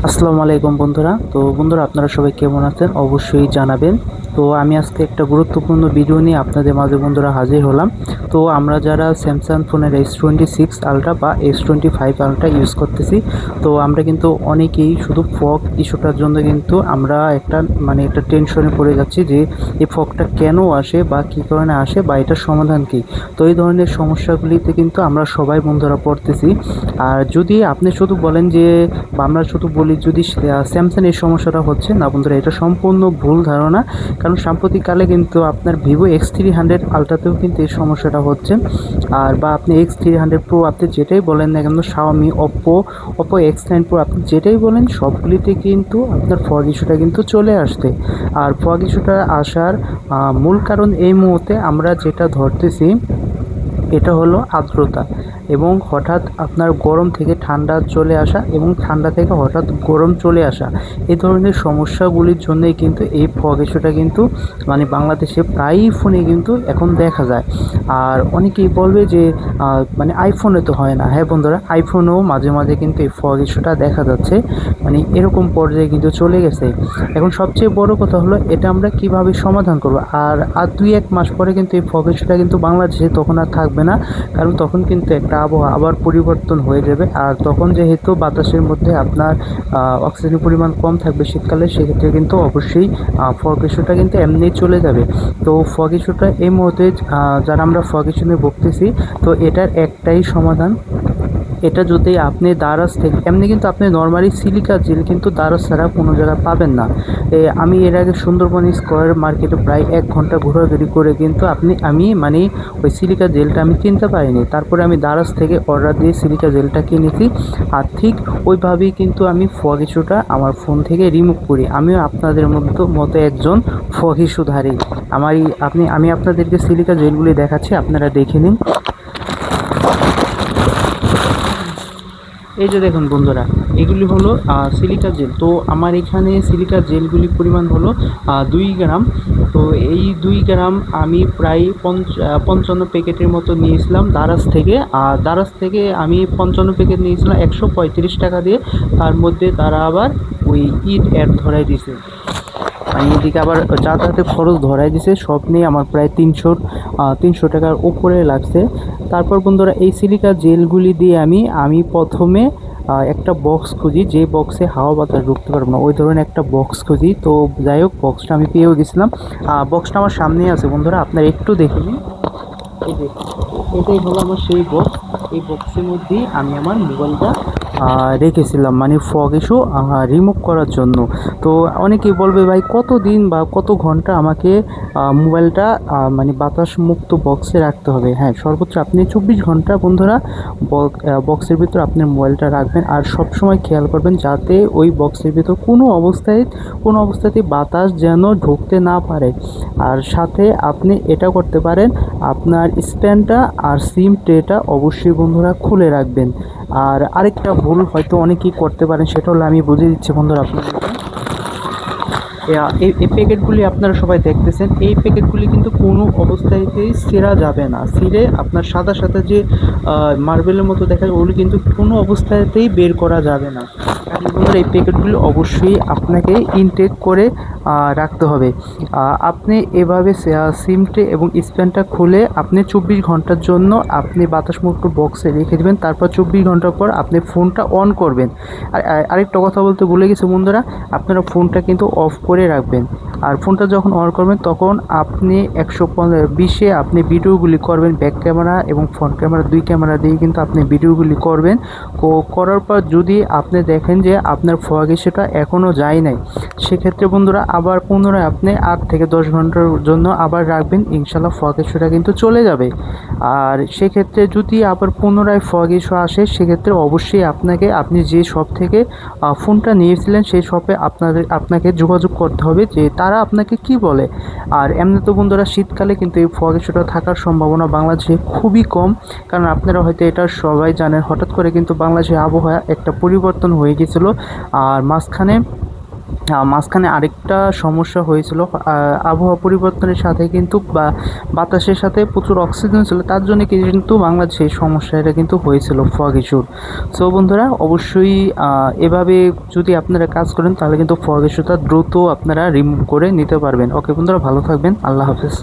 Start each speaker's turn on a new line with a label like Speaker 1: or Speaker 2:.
Speaker 1: আসসালামু আলাইকুম বন্ধুরা। তো বন্ধুরা, আপনারা সবাই কেমন আছেন অবশ্যই জানাবেন। তো আমি আজকে একটা গুরুত্বপূর্ণ ভিডিও নিয়ে আপনাদের মাঝে বন্ধুরা হাজির হলাম। তো আমরা যারা স্যামসাং ফোনের S26 আলট্রা বা S25 আলট্রা ইউজ করতেছি, তো আমরা কিন্তু অনেকেই শুধু ফগ ইস্যুটার জন্য কিন্তু আমরা একটা টেনশনে পড়ে যাচ্ছি যে এই ফগটা কেন আসে বা কী কারণে আসে বা এটার সমাধান কী। তো এই ধরনের সমস্যাগুলিতে কিন্তু আমরা সবাই বন্ধুরা পড়তেছি। আর যদি আপনি শুধু বলেন যে বা আমরা শুধু বলি যদি স্যামসাং এই সমস্যাটা হচ্ছে না বন্ধুরা, এটা সম্পূর্ণ ভুল ধারণা। কারণ সাম্প্রতিককালে কিন্তু আপনার ভিভো X300 আলট্রাতেও কিন্তু এই সমস্যাটা হচ্ছে। আর বা আপনি X300 প্রো আপনি যেটাই বলেন না কেন, শাওমি, ওপো X9 প্রো আপনি যেটাই বলেন সবগুলিতে কিন্তু আপনার ফগ ইস্যুটা কিন্তু চলে আসছে। আর ফগ ইস্যুটা আসার মূল কারণ এই মুহূর্তে আমরা যেটা ধরতেছি এটা হলো আর্দ্রতা এবং হঠাৎ আপনার গরম থেকে ঠান্ডা চলে আসা এবং ঠান্ডা থেকে হঠাৎ গরম চলে আসা, এই ধরনের সমস্যাগুলির জন্যই কিন্তু এই ফগ ইস্যুটা কিন্তু বাংলাদেশে প্রায়ই ফোনে কিন্তু এখন দেখা যায়। আর অনেকেই বলবে যে আইফোনে তো হয় না। হ্যাঁ বন্ধুরা, আইফোনেও মাঝে মাঝে কিন্তু এই ফগ ইস্যুটা দেখা যাচ্ছে, এরকম পর্যায়ে কিন্তু চলে গেছে। এখন সবচেয়ে বড় কথা হলো এটা আমরা কিভাবে সমাধান করব। আর 2-1 মাস পরে কিন্তু এই ফগ ইস্যুটা কিন্তু বাংলাদেশে তখন আর থাকবে না, কারণ তখন কিন্তু একটা আবহাওয়া আবার পরিবর্তন হয়ে যাবে। আর তখন যেহেতু বাতাসের মধ্যে আপনার অক্সিজেনের পরিমাণ কম থাকবে শীতকালে, সেক্ষেত্রে কিন্তু অবশ্যই ফগ ইস্যুটা কিন্তু এমনিই চলে যাবে। তো ফগ ইস্যুটা এই মুহূর্তে যারা আমরা ফগ ইস্যু নিয়ে ভুগতেছি, তো এটার একটাই সমাধান। এটা যদি আপনি দারাজ থেকে এমনি কিন্তু আপনি নর্মালি সিলিকা জেল কিন্তু দারাজ ছাড়া কোনো জায়গায় পাবেন না। আমি এর আগে সুন্দরবন স্কয়ার মার্কেটে প্রায় 1 ঘন্টা ঘোরাঘুরি করে কিন্তু আমি ওই সিলিকা জেলটা আমি কিনতে পারিনি। তারপরে আমি দারাজ থেকে অর্ডার দিয়ে সিলিকা জেলটা কিনেছি। আর ঠিক ওইভাবেই কিন্তু আমি ফগ ইস্যুটা আমার ফোন থেকে রিমুভ করি। আমিও আপনাদের মতো একজন ফগ ইস্যুধারী। আমি আপনাদেরকে সিলিকা জেলগুলি দেখাচ্ছি, আপনারা দেখে নিন। এই যে দেখুন বন্ধুরা, এগুলি হলো সিলিকা জেল। তো আমার এখানে সিলিকা জেলগুলির পরিমাণ হলো 2 গ্রাম। তো এই 2 গ্রাম আমি প্রায় 55 প্যাকেটের মতো নিয়েছিলাম দারাজ থেকে। আর দারাজ থেকে আমি 55 প্যাকেট নিয়েছিলাম 135 টাকা দিয়ে। তার মধ্যে তারা আবার ওই অ্যাড ধরাই দিছে, এদিকে আবার যাতায়াতের খরচ ধরাই দিছে। সব নিয়ে আমার প্রায় 300 টাকার উপরে লাগছে। তারপর বন্ধুরা, এই সিলিকা জেলগুলি দিয়ে আমি প্রথমে একটা বক্স খুঁজি, যে বক্সে হাওয়া বাতাস ঢুকতে পারবো না, ওই ধরনের একটা বক্স খুঁজি। তো যাই হোক, বক্সটা আমি পেয়েও গেছিলাম। বক্সটা আমার সামনেই আছে বন্ধুরা, আপনারা একটু দেখে নিন। এই যে এটাই হলো আমার সেই বক্স। এই বক্সের মধ্যেই আমি আমার মোবাইলটা রেখেছিলাম, ফগ ইস্যু রিমুভ করার জন্য। তো অনেকেই বলবে ভাই কত দিন বা কত ঘন্টা আমাকে মোবাইলটা বাতাস মুক্ত বক্সে রাখতে হবে। হ্যাঁ, সর্বোচ্চ আপনি 24 ঘন্টা বন্ধুরা বক্সের ভিতর আপনার মোবাইলটা রাখবেন। আর সব সময় খেয়াল করবেন যাতে ওই বক্সের ভিতর কোনো অবস্থাতেই বাতাস যেন ঢুকতে না পারে। আর সাথে আপনি এটা করতে পারেন, আপনার স্ট্যান্ডটা আর সিম ট্রেটা অবশ্যই বন্ধুরা খুলে রাখবেন। আর আরেকটা ভুল হয়তো অনেকেই করতে পারেন, সেটা হলো আমি বুঝিয়ে দিচ্ছি বন্ধুরা আপনাদেরকে। এই প্যাকেটগুলি আপনারা সবাই দেখতেছেন, এই প্যাকেটগুলি কিন্তু কোনো অবস্থাতেই ছেঁড়া যাবে না। ছিঁড়ে আপনার সাদা সাদা যে মার্বেলের মতো দেখা যায়, ওগুলি কিন্তু কোনো অবস্থাতেই বের করা যাবে না। বন্ধুরা, এই প্যাকেটগুলি অবশ্যই আপনাকে ইনটেক করে রাখতে হবে। আপনি এভাবে সিম ট্রে এবং স্প্যানটা খুলে আপনি 24 ঘন্টার জন্য আপনি বাতাসমুক্ত বক্সে রেখে দেবেন। তারপর 24 ঘন্টা পর আপনি ফোনটা অন করবেন। আর আরেকটা কথা বলতে ভুলে গেছি বন্ধুরা, আপনারা ফোনটা কিন্তু অফ করে রাখবেন। আর ফোনটা যখন অন করবেন তখন আপনি 120-এ আপনি ভিডিওগুলি করবেন, ব্যাক ক্যামেরা এবং ফ্রন্ট ক্যামেরা 2 ক্যামেরা দিয়ে কিন্তু আপনি ভিডিওগুলি করবেন। করার পর যদি আপনি দেখেন যে আপনার ফগ ইস্যুটা এখনও যায় নাই, সেক্ষেত্রে বন্ধুরা আবার পুনরায় আপনি 8 থেকে 10 ঘন্টার জন্য আবার রাখবেন। ইনশাল্লাহ ফগ ইস্যুটা কিন্তু চলে যাবে। আর সেক্ষেত্রে যদি আবার পুনরায় ফগ ইস্যু আসে, সেক্ষেত্রে অবশ্যই আপনি যে শপ থেকে ফোনটা নিয়েছিলেন সেই শপে আপনাকে যোগাযোগ করতে হবে যে তারা আপনাকে কি বলে। আর এমনি তো বন্ধুরা, শীতকালে কিন্তু এই ফগ ইস্যুটা থাকার সম্ভাবনা বাংলাদেশে খুবই কম। কারণ আপনারা হয়তো এটা সবাই জানেন, হঠাৎ করে কিন্তু বাংলাদেশের আবহাওয়া একটা পরিবর্তন হয়ে গেছিলো। আর মাঝখানে মাঝখানে আরেকটা সমস্যা হয়েছিল, আবহাওয়া পরিবর্তনের সাথে কিন্তু বাতাসের সাথে প্রচুর অক্সিজেন ছিল, তার জন্য কিন্তু বাংলাদেশে এই সমস্যাটা কিন্তু হয়েছিল ফগ ইস্যুর। সো বন্ধুরা অবশ্যই এভাবে যদি আপনারা কাজ করেন তাহলে কিন্তু ফগ ইস্যুটা দ্রুত আপনারা রিমুভ করে নিতে পারবেন। ওকে বন্ধুরা, ভালো থাকবেন, আল্লাহ হাফেজ।